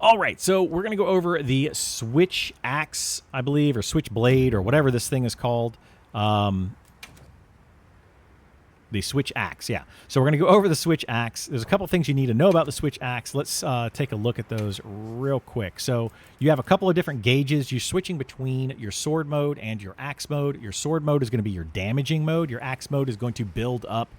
All right, so we're going to go over the switch axe, I believe, or switch blade, or whatever this thing is called. The switch axe, yeah. So we're going to go over the switch axe. There's a couple things you need to know about the switch axe. Let's take a look at those real quick. So you have a couple of different gauges. You're switching between your sword mode and your axe mode. Your sword mode is going to be your damaging mode. Your axe mode is going to build up,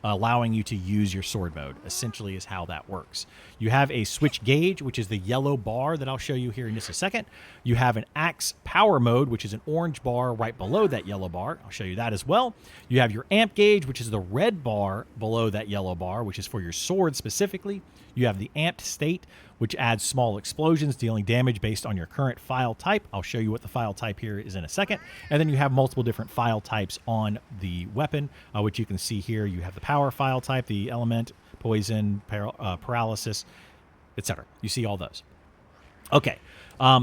allowing you to use your sword mode, essentially is how that works. You have a switch gauge, which is the yellow bar that I'll show you here in just a second. You have an axe power mode, which is an orange bar right below that yellow bar. I'll show you that as well. You have your amp gauge, which is the red bar below that yellow bar, which is for your sword specifically. You have the amped state, which adds small explosions dealing damage based on your current file type. I'll show you what the file type here is in a second. And then you have multiple different file types on the weapon, which you can see here. You have the power file type, the element, poison, paralysis, etc. You see all those. Okay,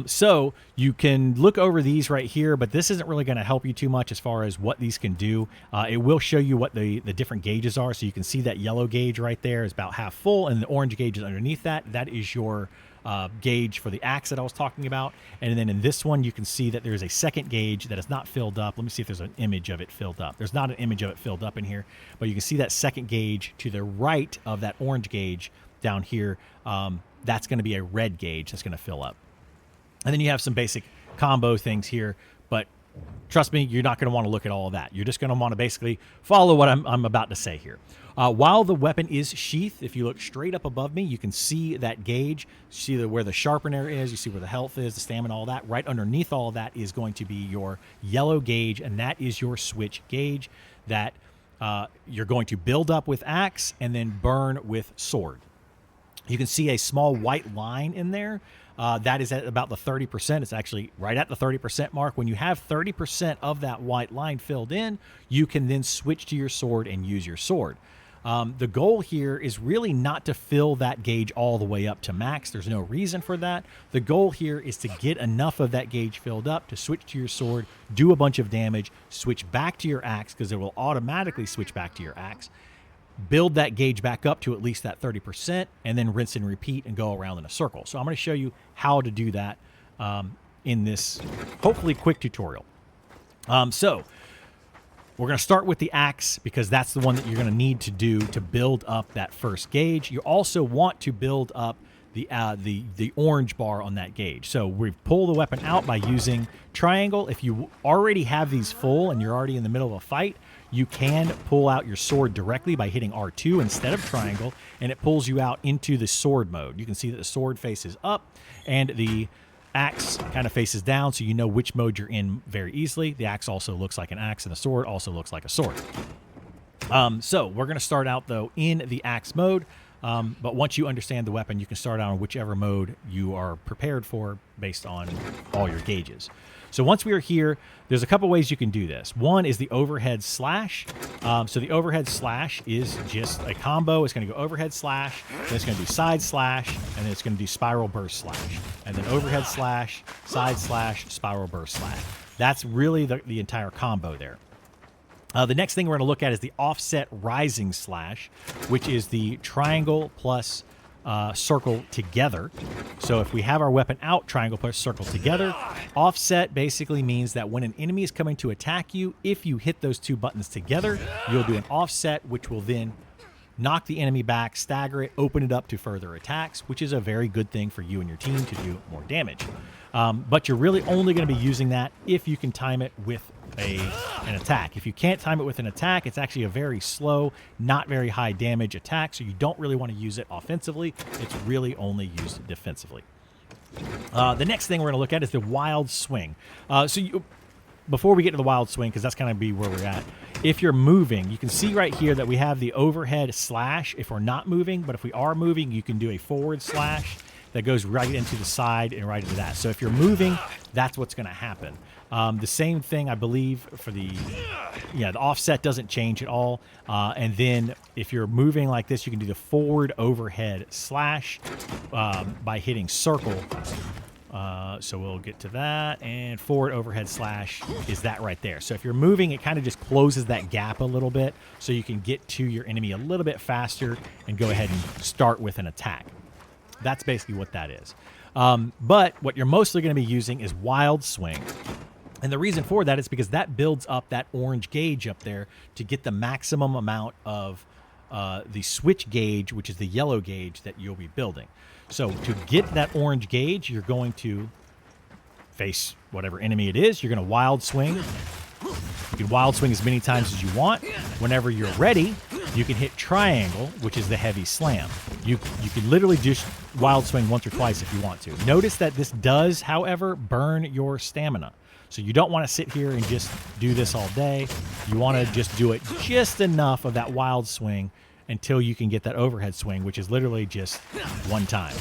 so you can look over these right here, but this isn't really going to help you too much as far as what these can do. It will show you what the different gauges are. So you can see that yellow gauge right there is about half full, and the orange gauge is underneath that. That is your gauge for the axe that I was talking about. And then in this one, you can see that there's a second gauge that is not filled up. Let me see if there's an image of it filled up. There's not an image of it filled up in here, but you can see that second gauge to the right of that orange gauge down here. That's going to be a red gauge that's going to fill up. And then you have some basic combo things here, but trust me, you're not going to want to look at all of that. You're just going to want to basically follow what I'm about to say here. While the weapon is sheathed, if you look straight up above me, you can see that gauge. You see where the sharpener is. You see where the health is, the stamina, all that. Right underneath all of that is going to be your yellow gauge, and that is your switch gauge that you're going to build up with axe and then burn with sword. You can see a small white line in there. That is at about the 30%. It's actually right at the 30% mark. When you have 30% of that white line filled in, you can then switch to your sword and use your sword. The goal here is really not to fill that gauge all the way up to max. There's no reason for that. The goal here is to get enough of that gauge filled up to switch to your sword, do a bunch of damage, switch back to your axe because it will automatically switch back to your axe, build that gauge back up to at least that 30%, and then rinse and repeat and go around in a circle. So I'm going to show you how to do that in this hopefully quick tutorial. So we're going to start with the axe because that's the one that you're going to need to do to build up that first gauge. You also want to build up the orange bar on that gauge. So we pull the weapon out by using triangle. If you already have these full and you're already in the middle of a fight, you can pull out your sword directly by hitting R2 instead of triangle, and it pulls you out into the sword mode. You can see that the sword faces up and the axe kind of faces down, so you know which mode you're in very easily. The axe also looks like an axe, and the sword also looks like a sword. So we're going to start out, though, in the axe mode. But once you understand the weapon, you can start out on whichever mode you are prepared for based on all your gauges. So once we are here, there's a couple ways you can do this. One is the overhead slash. So the overhead slash is just a combo. It's going to go overhead slash, then it's going to do side slash, and then it's going to do spiral burst slash. And then overhead slash, side slash, spiral burst slash. That's really the entire combo there. The next thing we're going to look at is the offset rising slash, which is the triangle plus circle together. So if we have our weapon out, triangle plus circle together. Offset basically means that when an enemy is coming to attack you, if you hit those two buttons together, you'll do an offset, which will then knock the enemy back, stagger it, open it up to further attacks, which is a very good thing for you and your team to do more damage. But you're really only going to be using that if you can time it with an attack. If you can't time it with an attack, it's actually a very slow, not very high damage attack, so you don't really want to use it offensively. It's really only used defensively. The next thing we're going to look at is the wild swing. Before we get to the wild swing, because that's going to be where we're at, if you're moving, you can see right here that we have the overhead slash if we're not moving, but if we are moving, you can do a forward slash that goes right into the side and right into that. So if you're moving, that's what's going to happen. The same thing, I believe, for the offset doesn't change at all. And then if you're moving like this, you can do the forward overhead slash by hitting circle. So we'll get to that, and forward overhead slash is that right there. So if you're moving, it kind of just closes that gap a little bit so you can get to your enemy a little bit faster and go ahead and start with an attack. That's basically what that is. But what you're mostly going to be using is Wild Swing. And the reason for that is because that builds up that orange gauge up there to get the maximum amount of the switch gauge, which is the yellow gauge that you'll be building. So to get that orange gauge, you're going to face whatever enemy it is. You're going to Wild Swing. You can Wild Swing as many times as you want. Whenever you're ready, you can hit triangle, which is the heavy slam. You can literally just Wild Swing once or twice if you want to. Notice that this does, however, burn your stamina. So you don't want to sit here and just do this all day. You want to just do it just enough of that Wild Swing until you can get that overhead swing, which is literally just one time.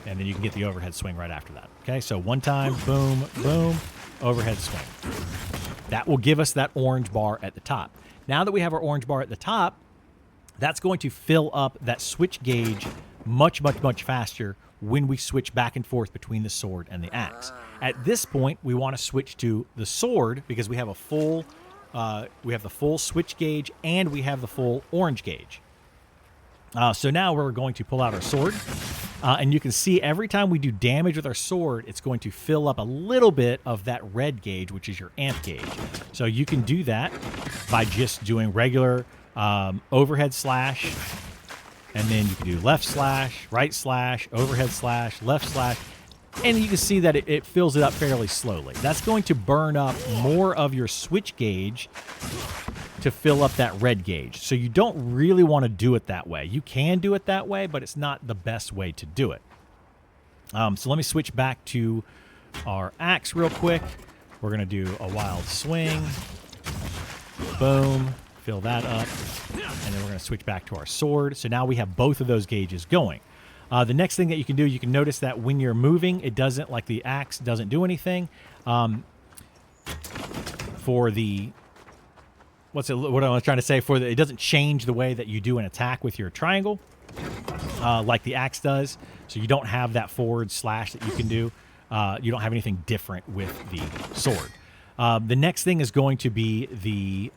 And then you can get the overhead swing right after that. Okay, so one time, boom, boom, overhead swing. That will give us that orange bar at the top. Now that we have our orange bar at the top, that's going to fill up that switch gauge much, much, much faster when we switch back and forth between the sword and the axe. At this point, we want to switch to the sword because we have a full, we have the full switch gauge and we have the full orange gauge. So now we're going to pull out our sword, and you can see every time we do damage with our sword, it's going to fill up a little bit of that red gauge, which is your amp gauge. So you can do that by just doing regular overhead slash, and then you can do left slash, right slash, overhead slash, left slash, and you can see that it fills it up fairly slowly. That's going to burn up more of your switch gauge to fill up that red gauge. So you don't really want to do it that way. You can do it that way, but it's not the best way to do it. So let me switch back to our axe real quick. We're going to do a Wild Swing. Boom. Fill that up. And then we're going to switch back to our sword. So now we have both of those gauges going. The next thing that you can do, you can notice that when you're moving, it doesn't, like the axe doesn't do anything. For the... what I was trying to say, it doesn't change the way that you do an attack with your triangle, like the axe does. So you don't have that forward slash that you can do. You don't have anything different with the sword. The next thing is going to be the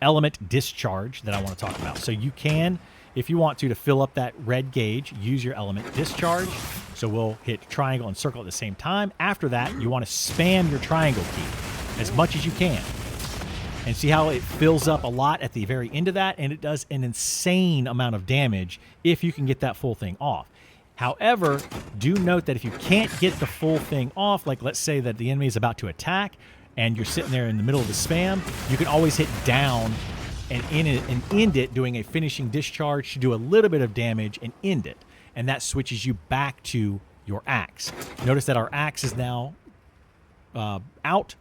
element discharge that I want to talk about. So you can, if you want to fill up that red gauge, use your element discharge. So we'll hit triangle and circle at the same time. After that, you want to spam your triangle key as much as you can. And see how it fills up a lot at the very end of that, and it does an insane amount of damage if you can get that full thing off. However, do note that if you can't get the full thing off, like let's say that the enemy is about to attack and you're sitting there in the middle of the spam, you can always hit down and end it doing a finishing discharge to do a little bit of damage and end it. And that switches you back to your axe. Notice that our axe is now out.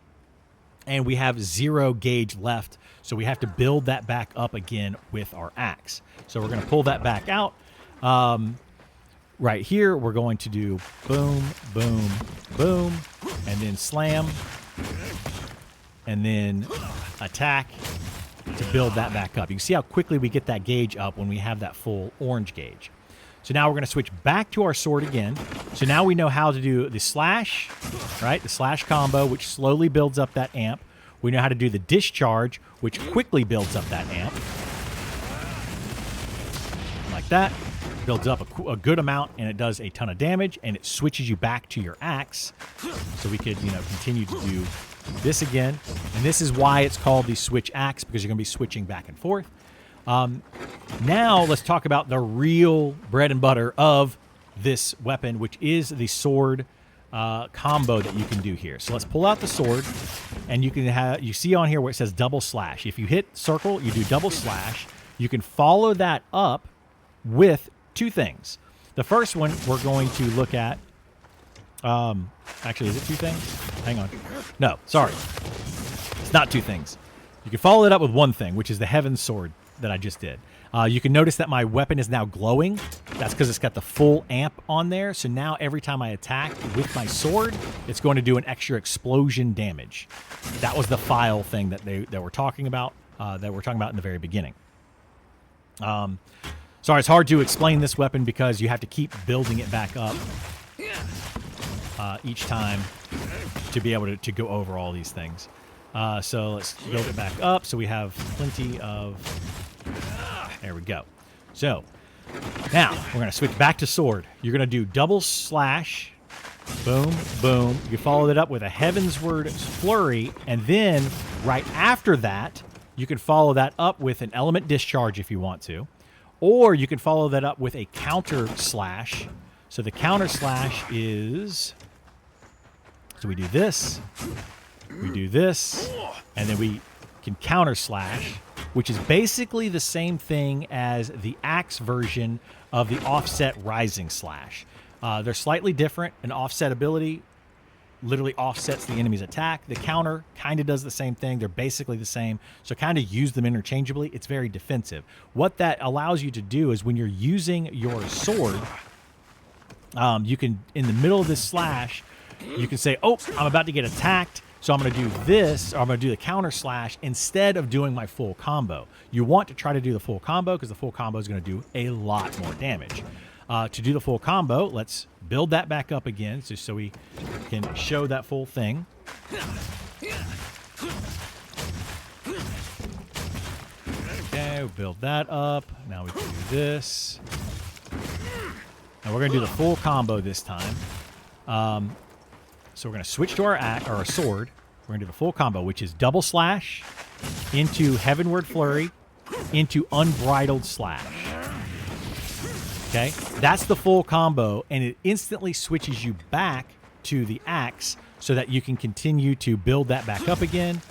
And we have 0 gauge left, so we have to build that back up again with our axe. So we're going to pull that back out. Right here, we're going to do boom, boom, boom, and then slam, and then attack to build that back up. You can see how quickly we get that gauge up when we have that full orange gauge. So now we're going to switch back to our sword again. So now we know how to do the slash, right? The slash combo, which slowly builds up that amp. We know how to do the discharge, which quickly builds up that amp. Like that. Builds up a good amount, and it does a ton of damage, and it switches you back to your axe. So we could, continue to do this again. And this is why it's called the switch axe, because you're going to be switching back and forth. Now let's talk about the real bread and butter of this weapon, which is the sword combo that you can do here. So let's pull out the sword, and you see on here where it says double slash. If you hit circle, you do double slash. You can follow that up with 2 things. The first one we're going to look at. Actually, is it 2 things? Hang on. No, sorry. It's not 2 things. You can follow it up with 1 thing, which is the Heaven Sword that I just did. You can notice that my weapon is now glowing. That's because it's got the full amp on there. So now every time I attack with my sword, it's going to do an extra explosion damage. That was the file thing that we're talking about. In the very beginning. Sorry, it's hard to explain this weapon because you have to keep building it back up each time to be able to go over all these things. So let's build it back up so we have plenty of... There we go. So Now, we're going to switch back to sword. You're going to do double slash, boom, boom. You follow that up with a Heavensward Flurry, and then right after that, you can follow that up with an Element Discharge if you want to, or you can follow that up with a counter slash. So the counter slash is, so we do this, and then we can counter slash, which is basically the same thing as the axe version of the offset rising slash. They're slightly different. An offset ability literally offsets the enemy's attack. The counter kind of does the same thing. They're basically the same. So kind of use them interchangeably. It's very defensive. What that allows you to do is when you're using your sword, you can, in the middle of this slash, you can say, oh, I'm about to get attacked. So I'm going to do this, or I'm going to do the counter slash instead of doing my full combo. You want to try to do the full combo because the full combo is going to do a lot more damage. To do the full combo, let's build that back up again just so we can show that full thing. Okay, we'll build that up. Now we can do this. And we're going to do the full combo this time. So we're going to switch to our sword. We're going to do the full combo, which is double slash into Heavenward Flurry into Unbridled Slash. Okay, that's the full combo, and it instantly switches you back to the axe so that you can continue to build that back up again.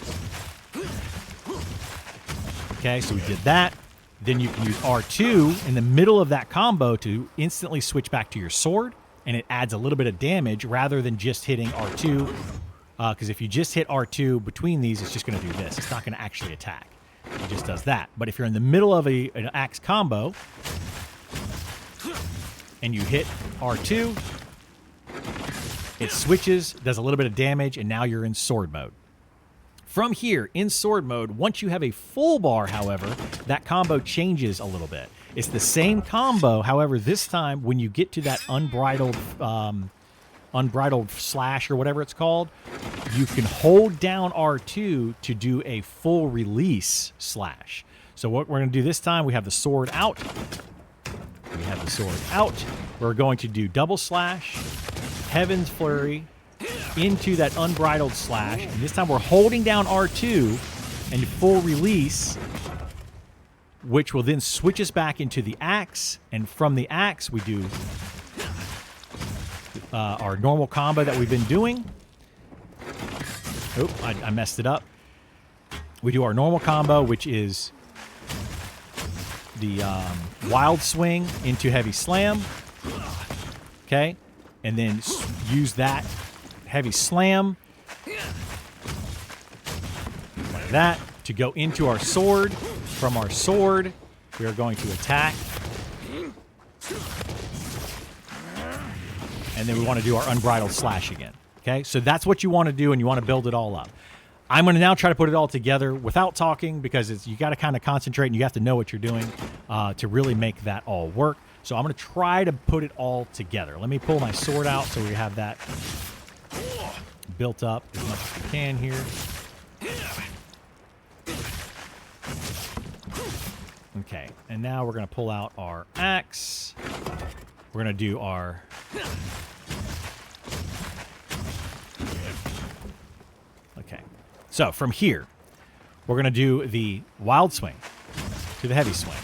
Okay, so we did that. Then you can use R2 in the middle of that combo to instantly switch back to your sword, and it adds a little bit of damage rather than just hitting R2, because if you just hit R2 between these, it's just going to do this. It's not going to actually attack. It just does that. But if you're in the middle of an axe combo, and you hit R2, it switches, does a little bit of damage, and now you're in sword mode. From here, in sword mode, once you have a full bar, however, that combo changes a little bit. It's the same combo, however, this time when you get to that unbridled slash or whatever it's called, you can hold down R2 to do a full release slash. So what we're going to do this time, we have the sword out. We have the sword out. We're going to do double slash, Heaven's Flurry, into that unbridled slash. And this time we're holding down R2 and full release, which will then switch us back into the axe. And from the axe, we do our normal combo that we've been doing. Oh, I messed it up. We do our normal combo, which is the wild swing into heavy slam. Okay. And then use that heavy slam like that to go into our sword. From our sword, we are going to attack. And then we want to do our unbridled slash again. Okay, so that's what you want to do, and you want to build it all up. I'm going to now try to put it all together without talking, because you got to kind of concentrate and you have to know what you're doing to really make that all work. So I'm going to try to put it all together. Let me pull my sword out so we have that built up as much as we can here. Okay, and now we're going to pull out our axe. We're going to do our... Okay, so from here, we're going to do the wild swing to the heavy swing.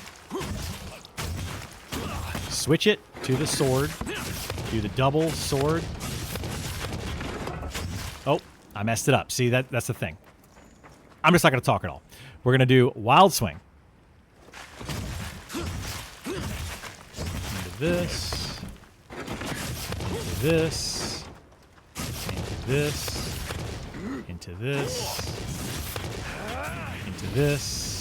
Switch it to the sword. Do the double sword. Oh, I messed it up. See, that's the thing. I'm just not going to talk at all. We're going to do wild swing. Into this. Into this. Into this. Into this. Into this.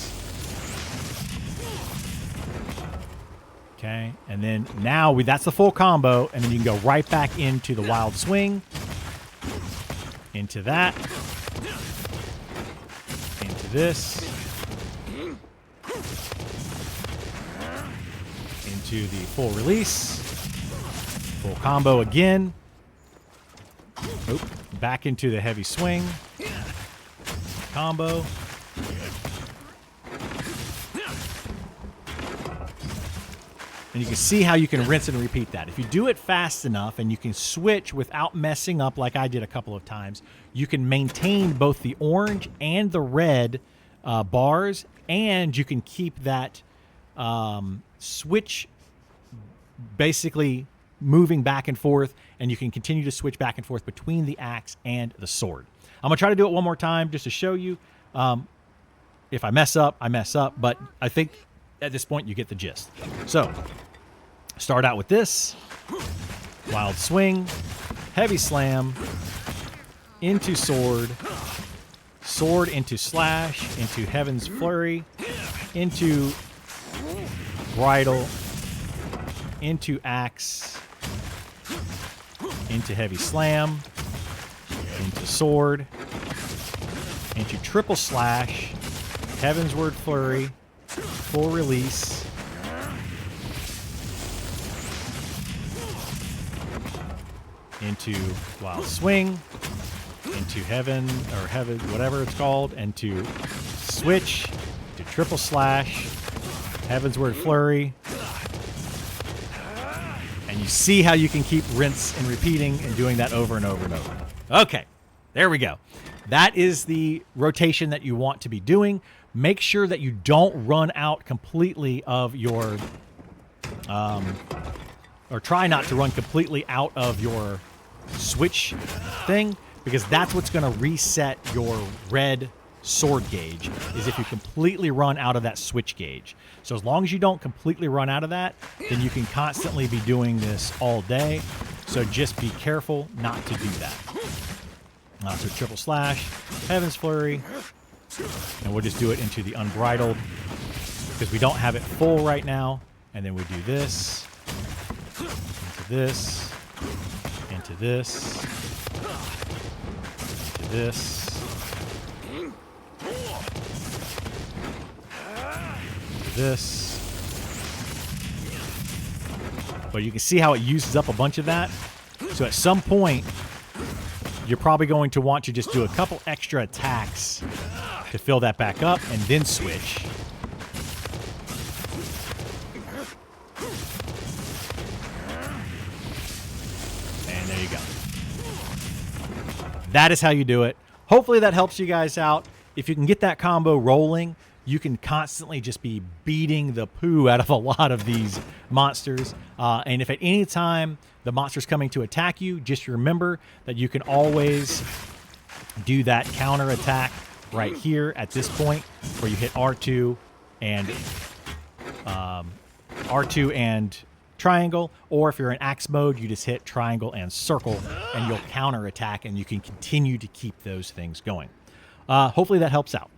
Okay, and then now that's the full combo, and then you can go right back into the wild swing. Into that. Into this. Into the full release. Full combo again. Oop. Back into the heavy swing. Combo. And you can see how you can rinse and repeat that. If you do it fast enough and you can switch without messing up like I did a couple of times, you can maintain both the orange and the red bars, and you can keep that switch basically moving back and forth, and you can continue to switch back and forth between the axe and the sword. I'm going to try to do it one more time just to show you. If I mess up, I mess up, but I think at this point you get the gist. So start out with this wild swing, heavy slam, into sword, sword into slash, into heaven's flurry, into bridle, into axe, into heavy slam, into sword, into triple slash, heaven's word flurry, full release, into wild swing, into heaven, or heaven, whatever it's called, into switch, to triple slash, heaven's word flurry. And you see how you can keep rinse and repeating and doing that over and over and over. Okay, there we go. That is the rotation that you want to be doing. Make sure that you don't run out completely of your, or try not to run completely out of your switch thing, because that's what's going to reset your red sword gauge, is if you completely run out of that switch gauge. So as long as you don't completely run out of that, then you can constantly be doing this all day. So just be careful not to do that. So triple slash, heaven's flurry, and we'll just do it into the unbridled because we don't have it full right now. And then we do this, into this, into this, into this, into this. But you can see how it uses up a bunch of that. So at some point, you're probably going to want to just do a couple extra attacks to fill that back up and then switch. And there you go. That is how you do it. Hopefully that helps you guys out. If you can get that combo rolling, you can constantly just be beating the poo out of a lot of these monsters. And if at any time the monster's coming to attack you, just remember that you can always do that counter attack right here at this point where you hit R2 and triangle, or if you're in axe mode, you just hit triangle and circle and you'll counter attack, and you can continue to keep those things going. Hopefully that helps out.